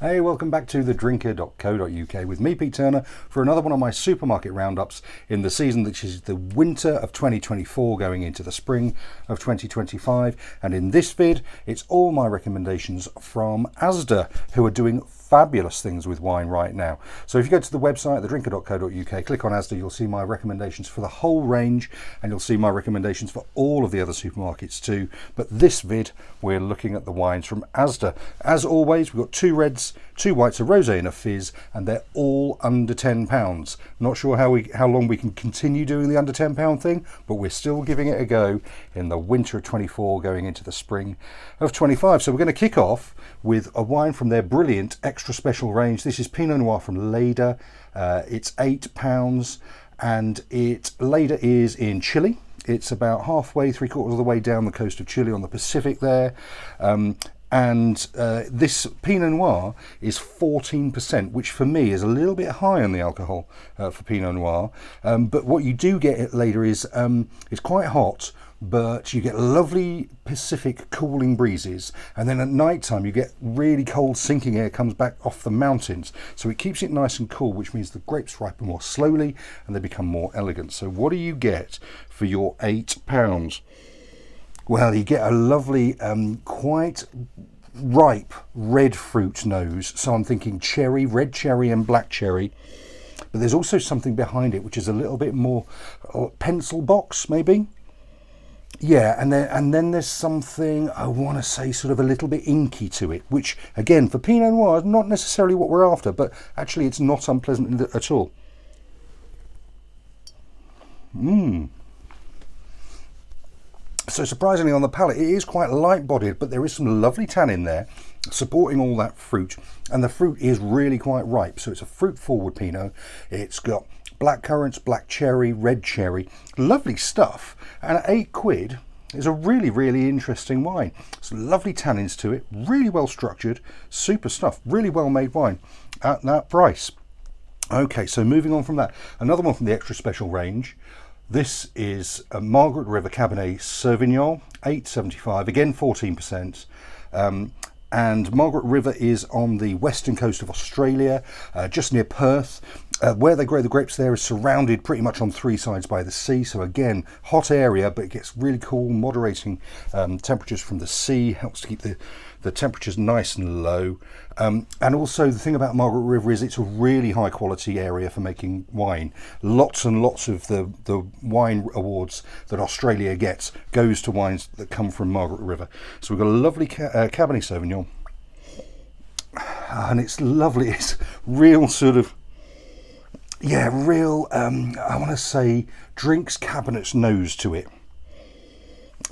Hey, welcome back to thedrinker.co.uk with me, Pete Turner, for another one of my supermarket roundups in the season which is the winter of 2024 going into the spring of 2025. And in this vid, it's all my recommendations from Asda, who are doing fabulous things with wine right now. So if you go to the website, thedrinker.co.uk, click on Asda, you'll see my recommendations for the whole range, and you'll see my recommendations for all of the other supermarkets too. But this vid, we're looking at the wines from Asda. As always, we've got 2 reds, 2 whites, a rosé and a fizz, and they're all under £10. Not sure how long we can continue doing the under £10 thing, but we're still giving it a go in the winter of 24 going into the spring of 25. So we're going to kick off with a wine from their brilliant extra special range. This is Pinot Noir from Leda. It's £8, and Leda is in Chile. It's about halfway, 3/4 of the way down the coast of Chile on the Pacific there. This Pinot Noir is 14%, which for me is a little bit high on the alcohol for Pinot Noir. But what you do get later is it's quite hot, but you get lovely Pacific cooling breezes, and then at night time you get really cold sinking air comes back off the mountains, so it keeps it nice and cool, which means the grapes ripen more slowly and they become more elegant. So what do you get for your £8? Well, you get a lovely quite ripe red fruit nose, so I'm thinking cherry, red cherry and black cherry, but there's also something behind it which is a little bit more pencil box maybe. Yeah, and then there's something, I want to say, sort of a little bit inky to it, which again for Pinot Noir is not necessarily what we're after, but actually it's not unpleasant at all. So surprisingly on the palate it is quite light bodied, but there is some lovely tannin there supporting all that fruit, and the fruit is really quite ripe, so it's a fruit forward Pinot. It's got black currants, black cherry, red cherry, lovely stuff, and at £8 is a really interesting wine. Some lovely tannins to it, really well structured, super stuff, really well made wine at that price. Okay, so moving on from that, another one from the extra special range. This is a Margaret River Cabernet Sauvignon, £8.75, again 14%. And Margaret River is on the western coast of Australia, just near Perth. Where they grow the grapes there is surrounded pretty much on 3 sides by the sea. So again, hot area, but it gets really cool, moderating temperatures from the sea, helps to keep the temperatures nice and low. And also the thing about Margaret River is it's a really high quality area for making wine. Lots and lots of the wine awards that Australia gets goes to wines that come from Margaret River. So we've got a lovely Cabernet Sauvignon, and it's lovely. It's real sort of, yeah, real, I want to say drinks cabinet's nose to it.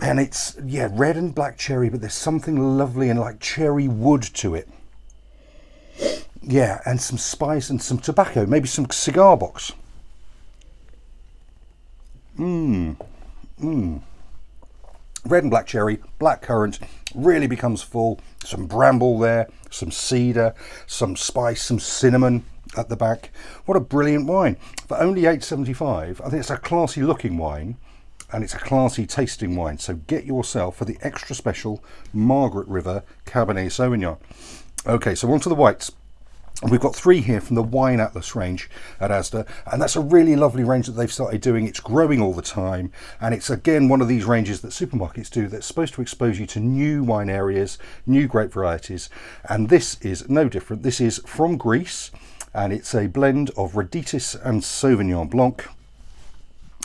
And it's, yeah, red and black cherry, but there's something lovely and like cherry wood to it. Yeah, and some spice and some tobacco, maybe some cigar box. Red and black cherry, black currant, really becomes full. Some bramble there, some cedar, some spice, some cinnamon at the back. What a brilliant wine. For only £8.75, I think it's a classy looking wine, and it's a classy tasting wine. So get yourself for the extra special Margaret River Cabernet Sauvignon. Okay, so on to the whites. We've got 3 here from the Wine Atlas range at Asda, and that's a really lovely range that they've started doing. It's growing all the time, and it's again one of these ranges that supermarkets do that's supposed to expose you to new wine areas, new grape varieties, and this is no different. This is from Greece, and it's a blend of Roditis and Sauvignon Blanc.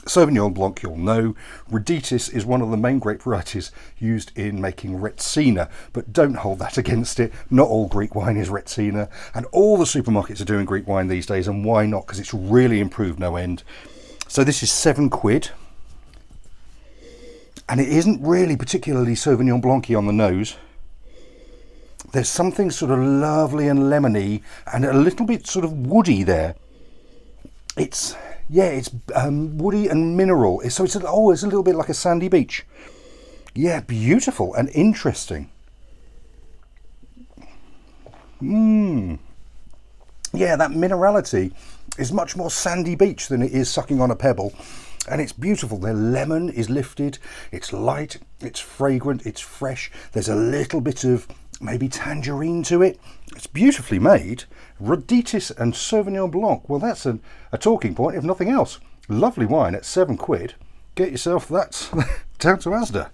Sauvignon Blanc, you'll know. Roditis is one of the main grape varieties used in making Retsina, but don't hold that against it. Not all Greek wine is Retsina, and all the supermarkets are doing Greek wine these days, and why not? Because it's really improved no end. So this is £7, and it isn't really particularly Sauvignon Blanc-y on the nose. There's something sort of lovely and lemony and a little bit sort of woody there. It's woody and mineral. So it's a little bit like a sandy beach. Yeah, beautiful and interesting. Yeah, that minerality is much more sandy beach than it is sucking on a pebble. And it's beautiful. The lemon is lifted, it's light, it's fragrant, it's fresh. There's a little bit of maybe tangerine to it. It's beautifully made. Roditis and Sauvignon Blanc. Well, that's a talking point, if nothing else. Lovely wine at £7. Get yourself that down to Asda.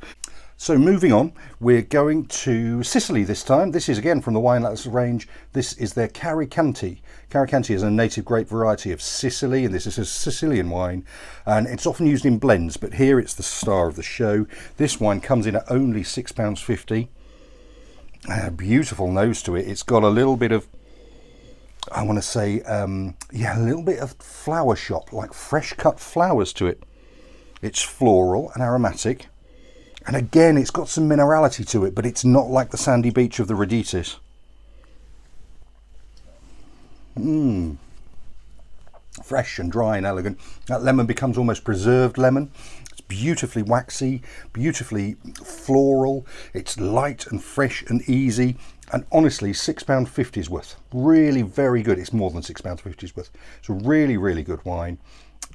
So moving on, we're going to Sicily this time. This is again from the Wine Atlas range. This is their Carricante. Carricante is a native grape variety of Sicily, and this is a Sicilian wine, and it's often used in blends, but here it's the star of the show. This wine comes in at only £6.50. A beautiful nose to it. It's got a little bit of, I want to say, yeah, a little bit of flower shop, like fresh cut flowers to it. It's floral and aromatic. And again, it's got some minerality to it, but it's not like the sandy beach of the Roditis. Fresh and dry and elegant. That lemon becomes almost preserved lemon. It's beautifully waxy, beautifully floral. It's light and fresh and easy. And honestly, £6.50 is worth. Really very good. It's more than £6.50 is worth. It's a really, really good wine.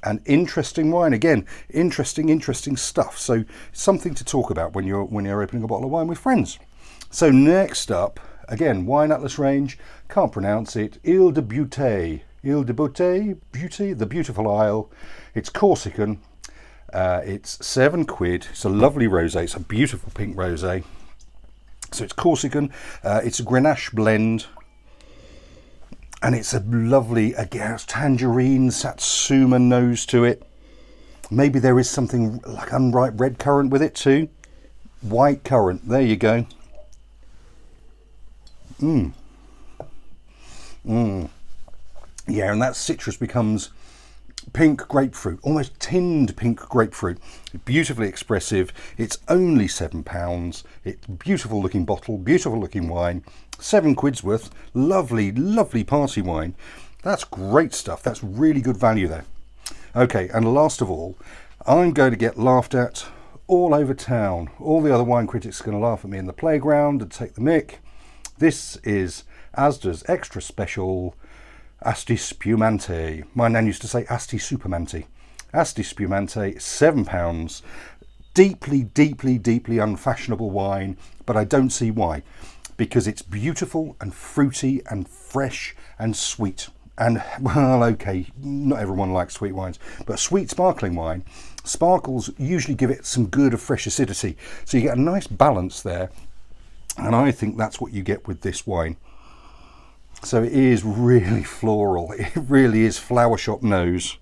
And interesting wine, again, interesting stuff. So something to talk about when you're opening a bottle of wine with friends. So next up, again, Wine Atlas range, can't pronounce it, Ile de Beaute, Beaute, the beautiful isle. It's Corsican, it's £7. It's a lovely rosé, it's a beautiful pink rosé. So it's Corsican, it's a Grenache blend. And it's a lovely, again, tangerine, satsuma nose to it. Maybe there is something like unripe red currant with it too. White currant, there you go. Yeah, and that citrus becomes pink grapefruit, almost tinned pink grapefruit. Beautifully expressive. It's only £7. It's beautiful looking bottle, beautiful looking wine. £7 worth. Lovely, lovely party wine. That's great stuff. That's really good value there. Okay, and last of all, I'm going to get laughed at all over town. All the other wine critics are going to laugh at me in the playground and take the mick. This is Asda's extra special Asti Spumante. My nan used to say Asti Supermante. Asti Spumante, £7. Deeply, deeply, deeply unfashionable wine, but I don't see why. Because it's beautiful and fruity and fresh and sweet. And, well, okay, not everyone likes sweet wines, but sweet sparkling wine, sparkles usually give it some good fresh acidity. So you get a nice balance there. And I think that's what you get with this wine. So it is really floral. It really is flower shop nose.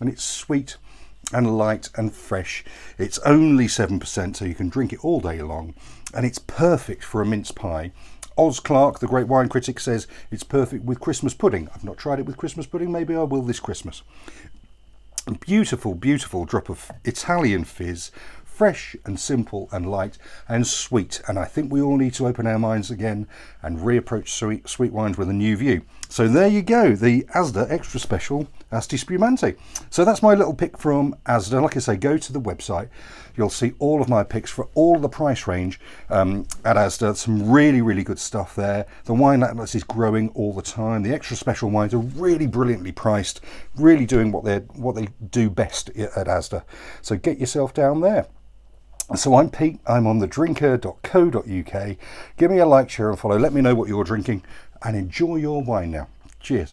And it's sweet and light and fresh. It's only 7%, so you can drink it all day long. And it's perfect for a mince pie. Oz Clarke, the great wine critic, says it's perfect with Christmas pudding. I've not tried it with Christmas pudding. Maybe I will this Christmas. A beautiful, beautiful drop of Italian fizz. Fresh and simple and light and sweet, and I think we all need to open our minds again and reapproach sweet wines with a new view. So there you go, the Asda extra special Asti Spumante. So that's my little pick from Asda. Like I say, go to the website, you'll see all of my picks for all of the price range at Asda. Some really, really good stuff there. The Wine Atlas is growing all the time. The extra special wines are really brilliantly priced, really doing what they do best at Asda. So get yourself down there. So I'm Pete, I'm on thedrinker.co.uk. Give me a like, share and follow. Let me know what you're drinking and enjoy your wine now. Cheers.